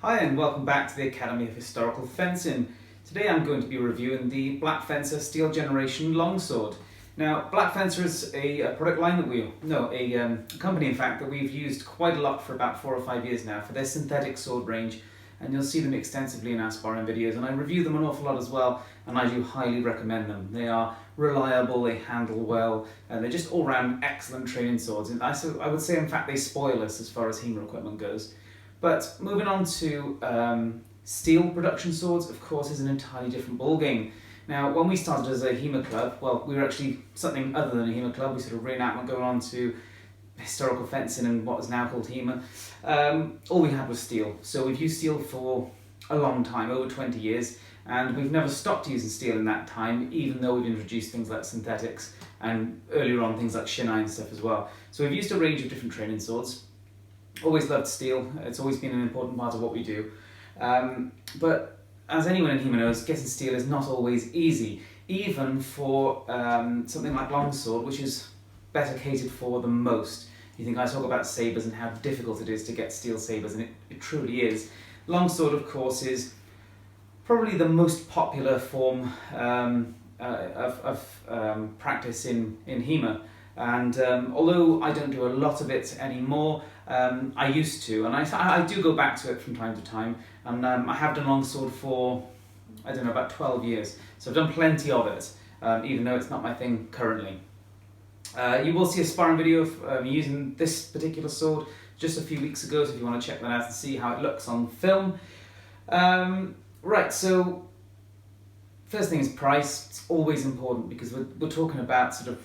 Hi and welcome back to the Academy of Historical Fencing. Today I'm going to be reviewing the Black Fencer Steel Generation Longsword. Now, Black Fencer is a product line that a company in fact that we've used quite a lot for about 4 or 5 years now for their synthetic sword range, and you'll see them extensively in our sparring videos, and I review them an awful lot as well, and I do highly recommend them. They are reliable, they handle well, and they're just all-round excellent training swords, and I would say in fact they spoil us as far as HEMA equipment goes. But moving on to steel production swords, of course, is an entirely different ballgame. Now, when we started as a HEMA club, well, we were actually something other than a HEMA club. We sort of reenactment going on to historical fencing and what is now called HEMA. All we had was steel. So we've used steel for a long time, over 20 years, and we've never stopped using steel in that time, even though we've introduced things like synthetics and earlier on things like shinai and stuff as well. So we've used a range of different training swords. Always loved steel, it's always been an important part of what we do. But as anyone in HEMA knows, getting steel is not always easy, even for something like Longsword, which is better catered for than most. You think I talk about sabres and how difficult it is to get steel sabres, and it truly is. Longsword, of course, is probably the most popular form of practice in HEMA. And although I don't do a lot of it anymore, I used to, and I do go back to it from time to time, and I have done Longsword for, I don't know, about 12 years, so I've done plenty of it, even though it's not my thing currently. You will see a sparring video of me using this particular sword just a few weeks ago, so if you want to check that out and see how it looks on film. Right, so first thing is price. It's always important because we're talking about sort of,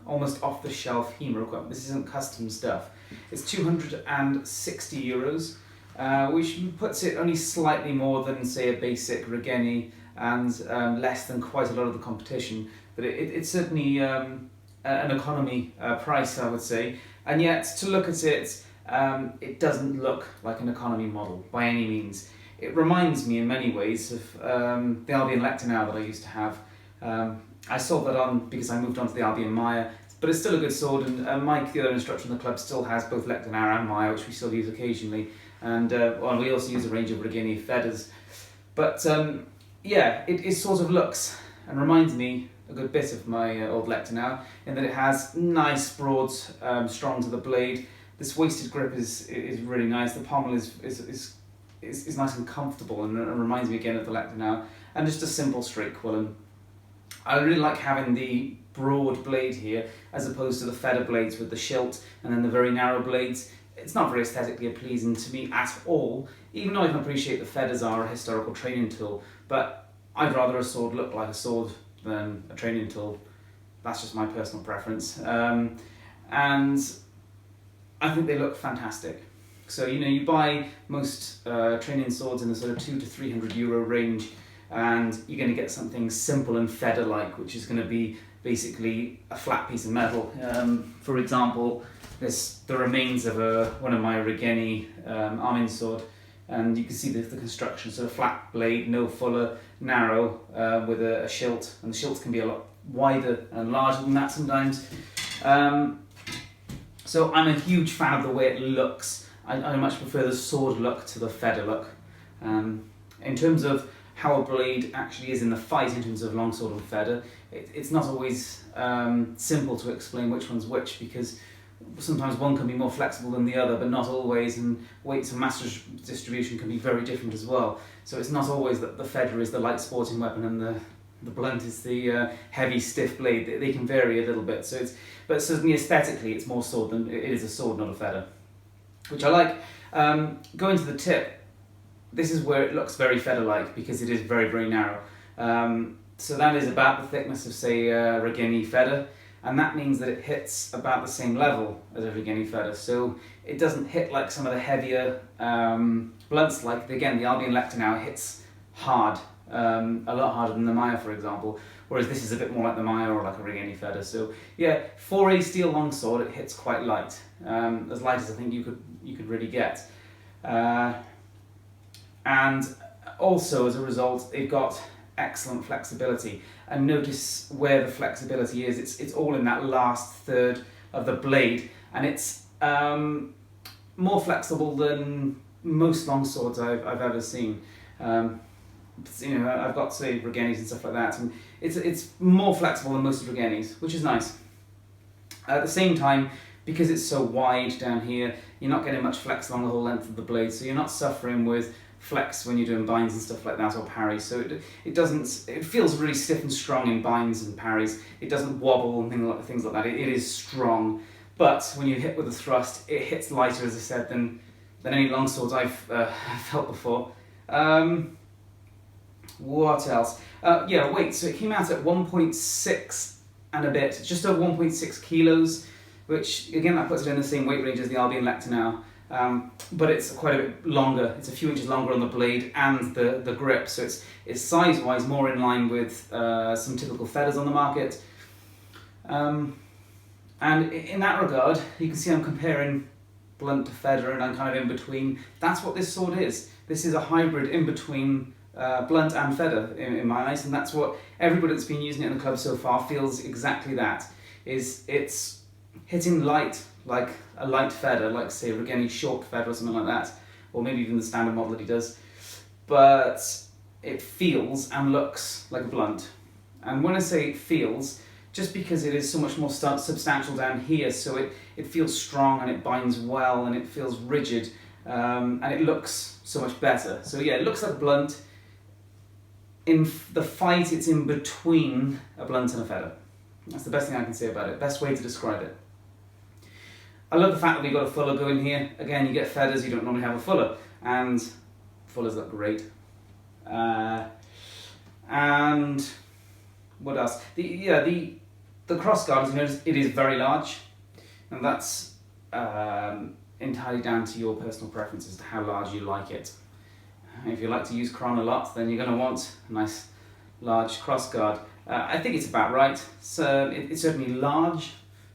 almost off-the-shelf HEMA equipment. This isn't custom stuff. It's €260, which puts it only slightly more than, say, a basic Regeni and less than quite a lot of the competition. But it's certainly an economy price, I would say. And yet, to look at it, it doesn't look like an economy model by any means. It reminds me in many ways of the Albion Lecternau that I used to have. I sold that on because I moved on to the Albion Maya, but it's still a good sword, and Mike, the other instructor in the club, still has both Lecternau and Maya, which we still use occasionally, and we also use a range of Regeni feathers. But yeah, it sort of looks and reminds me a good bit of my old Lecternau, in that it has nice, broad, strong to the blade. This wasted grip is really nice. The pommel is nice and comfortable, and it reminds me again of the Lecternau, and just a simple straight quillen. I really like having the broad blade here as opposed to the feather blades with the shilt and then the very narrow blades. It's not very aesthetically pleasing to me at all, even though I can appreciate the feathers are a historical training tool, but I'd rather a sword look like a sword than a training tool. That's just my personal preference. And I think they look fantastic. So, you buy most training swords in the sort of €200 to €300 range, and you're going to get something simple and feather-like, which is going to be basically a flat piece of metal. For example, there's the remains of one of my Regeni arming sword, and you can see the construction, sort of flat blade, no fuller, narrow, with a shilt, and the shilts can be a lot wider and larger than that sometimes. So I'm a huge fan of the way it looks. I much prefer the sword look to the feather look. In terms of how a blade actually is in the fight, in terms of longsword and feather, it's not always simple to explain which one's which, because sometimes one can be more flexible than the other, but not always, and weights and mass distribution can be very different as well. So it's not always that the feather is the light sporting weapon and the blunt is the heavy, stiff blade. They can vary a little bit. But certainly aesthetically, it's more sword than it is a sword, not a feather, which I like. Going to the tip, this is where it looks very feather-like because it is very, very narrow. So that is about the thickness of, say, a Regeni feather, and that means that it hits about the same level as a Regeni feather. So it doesn't hit like some of the heavier blunts, like, again, the Albion Lecternau hits hard, a lot harder than the Maya, for example, whereas this is a bit more like the Maya or like a Regeni feather. So yeah, for a steel longsword, it hits quite light, as light as I think you could really get. And also, as a result, they've got excellent flexibility. And notice where the flexibility is. It's all in that last third of the blade, and it's more flexible than most longswords I've ever seen. You know, I've got, say, Regenis and stuff like that, and it's more flexible than most Regenis, which is nice. At the same time, because it's so wide down here, you're not getting much flex along the whole length of the blade, so you're not suffering with flex when you're doing binds and stuff like that, or parries. So it feels really stiff and strong in binds and parries. It doesn't wobble and things like that. It is strong, but when you hit with a thrust, it hits lighter, as I said, than any longswords I've felt before. What else? Yeah, weight. So it came out at 1.6 and a bit, just over 1.6 kilos, which again that puts it in the same weight range as the Albion Lecter now. But it's quite a bit longer. It's a few inches longer on the blade and the grip, so it's size-wise more in line with some typical feathers on the market. And in that regard, you can see I'm comparing blunt to feather, and I'm kind of in between. That's what this sword is. This is a hybrid in between blunt and feather in my eyes, and that's what everybody that's been using it in the club so far feels exactly that. It's hitting light, like a light feather, like say Regeni short feather or something like that, or maybe even the standard model that he does, but it feels and looks like a blunt. And when I say it feels, just because it is so much more substantial down here, so it feels strong and it binds well and it feels rigid, and it looks so much better. So yeah, it looks like a blunt. In the fight, it's in between a blunt and a feather. That's the best thing I can say about it, best way to describe it. I love the fact that we've got a fuller going here. Again, you get feathers, you don't normally have a fuller, and fullers look great. And what else? The crossguard, as you notice, it is very large, and that's entirely down to your personal preference as to how large you like it. If you like to use Kron a lot, then you're going to want a nice large crossguard. I think it's about right. So it's certainly large,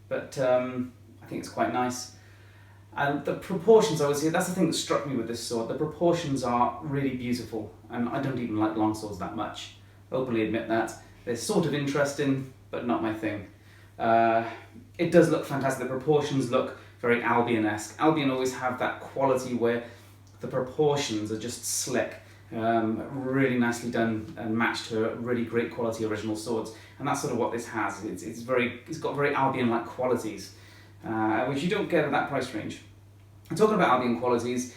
but I think it's quite nice. And the proportions, I would say, that's the thing that struck me with this sword. The proportions are really beautiful, and I don't even like long swords that much. Openly admit that. They're sort of interesting, but not my thing. It does look fantastic. The proportions look very Albion-esque. Albion always have that quality where the proportions are just slick, really nicely done and matched to really great quality original swords, and that's sort of what this has. It's got very Albion-like qualities, which you don't get at that price range. And talking about Albion qualities,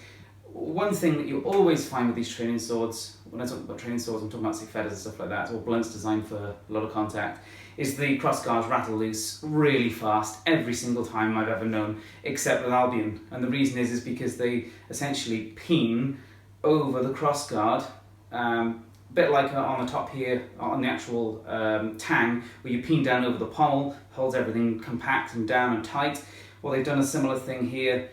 one thing that you always find with these training swords, when I talk about training swords, I'm talking about say feathers and stuff like that, or blunts designed for a lot of contact, is the crossguards rattle loose really fast every single time I've ever known, except with Albion. And the reason is because they essentially peen over the crossguard, a bit like on the top here, on the actual tang, where you peen down over the pommel, holds everything compact and down and tight. Well, they've done a similar thing here,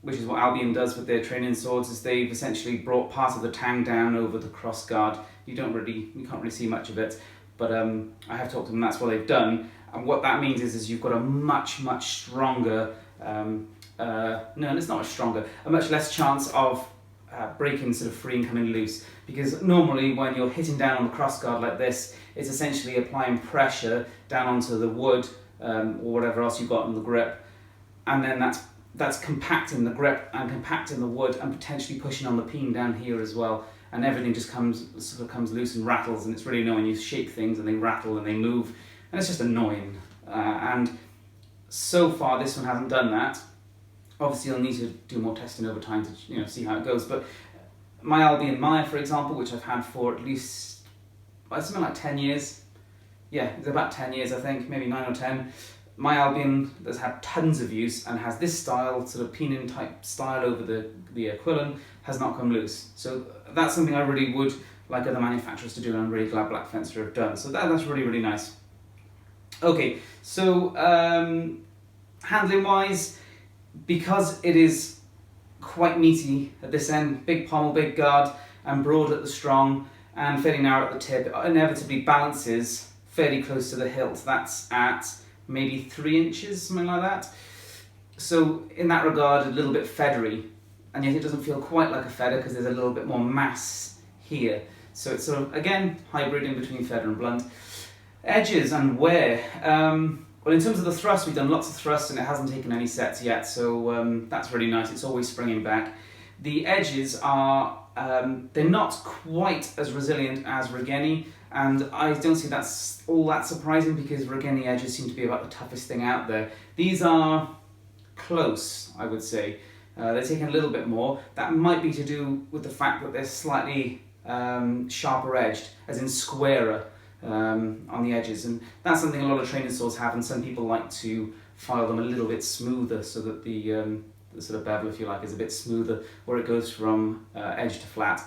which is what Albion does with their training swords, is they've essentially brought part of the tang down over the crossguard. You can't really see much of it, but I have talked to them, that's what they've done. And what that means is you've got a much stronger, no, it's not much stronger, a much less chance of breaking sort of free and coming loose. Because normally when you're hitting down on the crossguard like this, it's essentially applying pressure down onto the wood or whatever else you've got in the grip, and then that's compacting the grip and compacting the wood and potentially pushing on the peen down here as well, and everything just comes loose and rattles, and it's really annoying. You shake things and they rattle and they move, and it's just annoying. And so far this one hasn't done that. Obviously you'll need to do more testing over time to see how it goes, but my Albion Maya, for example, which I've had for at least something like 10 years, yeah, it's about 10 years I think, maybe 9 or 10, my Albion has had tons of use and has this style, sort of peening type style over the quillen, has not come loose. So that's something I really would like other manufacturers to do, and I'm really glad Black Fencer have done. So that's really nice. Okay, so handling wise, because it is quite meaty at this end, big pommel, big guard, and broad at the strong, and fairly narrow at the tip, it inevitably balances fairly close to the hilt. That's at maybe 3 inches, something like that. So in that regard, a little bit feathery, and yet it doesn't feel quite like a feather because there's a little bit more mass here. So it's sort of, again, hybrid in between feather and blunt. Edges and wear. Well, in terms of the thrust, we've done lots of thrusts and it hasn't taken any sets yet, so that's really nice. It's always springing back. The edges are, they're not quite as resilient as Regeni, and I don't see that's all that surprising because Regeni edges seem to be about the toughest thing out there. These are close, I would say. They're taking a little bit more. That might be to do with the fact that they're slightly sharper edged, as in squarer on the edges, and that's something a lot of training saws have, and some people like to file them a little bit smoother so that the sort of bevel, if you like, is a bit smoother where it goes from edge to flat.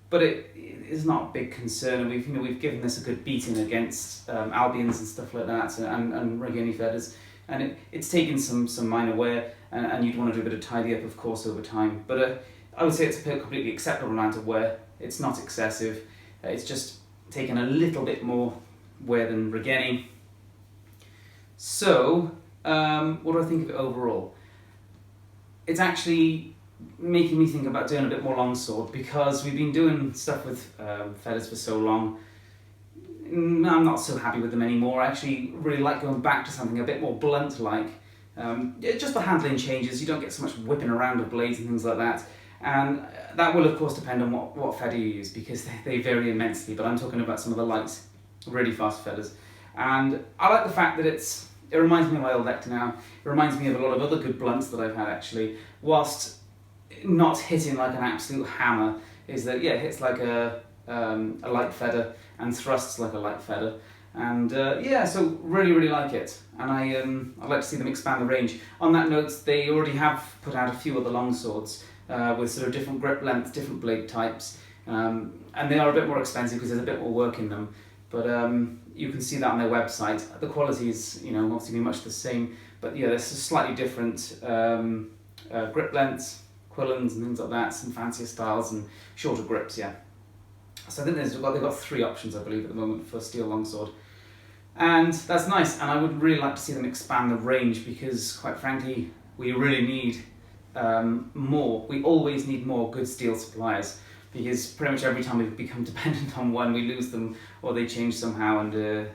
But it is not a big concern, and we've given this a good beating against Albions and stuff like that, and Regeni feathers, and it's taken some minor wear, and you'd want to do a bit of tidy up, of course, over time. But I would say it's a completely acceptable amount of wear. It's not excessive. It's just taken a little bit more wear than Regeni. So, what do I think of it overall? It's actually making me think about doing a bit more longsword, because we've been doing stuff with feathers for so long. I'm not so happy with them anymore. I actually really like going back to something a bit more blunt-like. Just the handling changes, you don't get so much whipping around of blades and things like that. And that will of course depend on what feather you use, because they vary immensely, but I'm talking about some of the light, really fast feathers. And I like the fact that it reminds me of my old Ector now. It reminds me of a lot of other good blunts that I've had actually, whilst not hitting like an absolute hammer, is that yeah, it hits like a light feather and thrusts like a light feather. And yeah, so really like it, and I'd like to see them expand the range. On that note, they already have put out a few other longswords with sort of different grip lengths, different blade types, and they are a bit more expensive because there's a bit more work in them. But you can see that on their website. The quality is, obviously much the same, but yeah, there's slightly different grip lengths, quillons and things like that, some fancier styles and shorter grips, yeah. So I think they've got 3 options, I believe, at the moment for steel longsword. And that's nice, and I would really like to see them expand the range, because quite frankly, we really need more. We always need more good steel suppliers, because pretty much every time we become dependent on one, we lose them or they change somehow, and it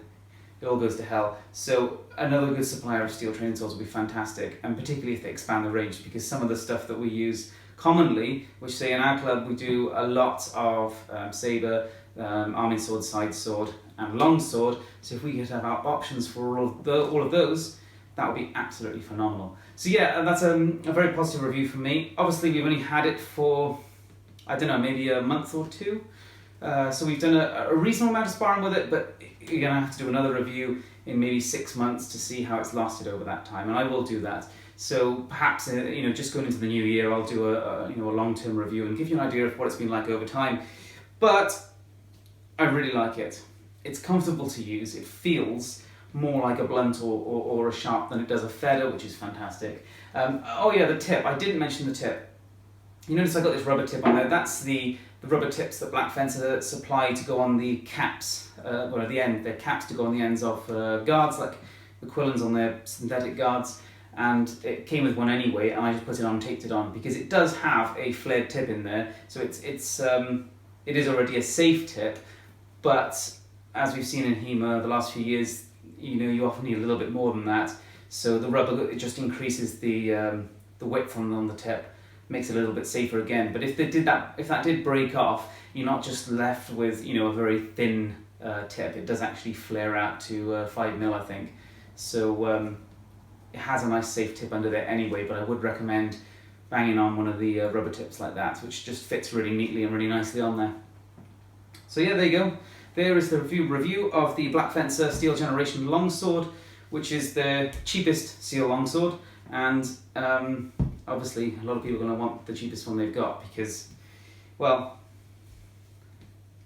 all goes to hell. So another good supplier of steel training saws would be fantastic, and particularly if they expand the range, because some of the stuff that we use commonly, which say in our club we do a lot of sabre, arming sword, side sword and long sword, so if we could have our options for all of those, that would be absolutely phenomenal. So yeah, that's a very positive review from me. Obviously we've only had it for, I don't know, maybe a month or 2, so we've done a reasonable amount of sparring with it, but you're going to have to do another review in maybe 6 months to see how it's lasted over that time, and I will do that. So perhaps just going into the new year, I'll do a long-term review and give you an idea of what it's been like over time. But I really like it. It's comfortable to use. It feels more like a blunt or a sharp than it does a feather, which is fantastic. Oh yeah, the tip. I didn't mention the tip. You notice I got this rubber tip on there. That's the rubber tips that Black Fencer supply to go on the caps, or at the end. They're caps to go on the ends of guards, like the quillons on their synthetic guards. And it came with one anyway, and I just put it on and taped it on, because it does have a flared tip in there, so it is already a safe tip, but as we've seen in HEMA the last few years, you often need a little bit more than that. So the rubber, it just increases the width on the tip, makes it a little bit safer again. But if that did break off, you're not just left with a very thin tip. It does actually flare out to 5mm, I think. So it has a nice safe tip under there anyway, but I would recommend banging on one of the rubber tips like that, which just fits really neatly and really nicely on there. So yeah, there you go. There is the review of the Black Fencer Steel Generation Longsword, which is the cheapest steel longsword, and obviously a lot of people are going to want the cheapest one they've got, because, well,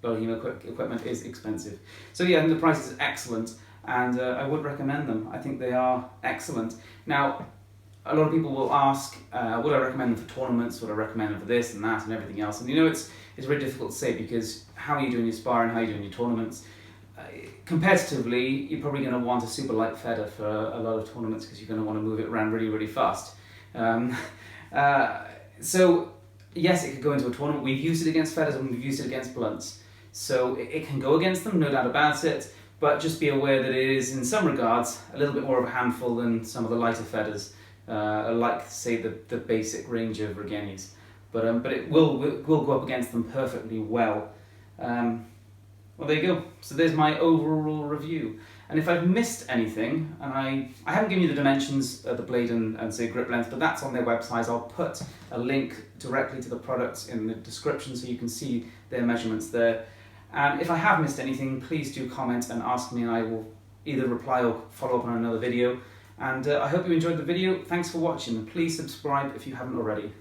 a lot of HEMA equipment is expensive. So yeah, I think the price is excellent, and I would recommend them. I think they are excellent. Now, a lot of people will ask, would I recommend them for tournaments? Would I recommend them for this and that and everything else? And it's very difficult to say, because how are you doing your sparring, how are you doing your tournaments? Competitively, you're probably going to want a super light feather for a lot of tournaments, because you're going to want to move it around really fast. So yes, it could go into a tournament. We've used it against feathers and we've used it against blunts. So it can go against them, no doubt about it, but just be aware that it is, in some regards, a little bit more of a handful than some of the lighter feathers, like, say, the basic range of Regenis. but it will go up against them perfectly well. Well, there you go. So there's my overall review. And if I've missed anything, and I haven't given you the dimensions of the blade and say grip length, but that's on their website. I'll put a link directly to the products in the description so you can see their measurements there. And if I have missed anything, please do comment and ask me, and I will either reply or follow up on another video. And I hope you enjoyed the video. Thanks for watching. Please subscribe if you haven't already.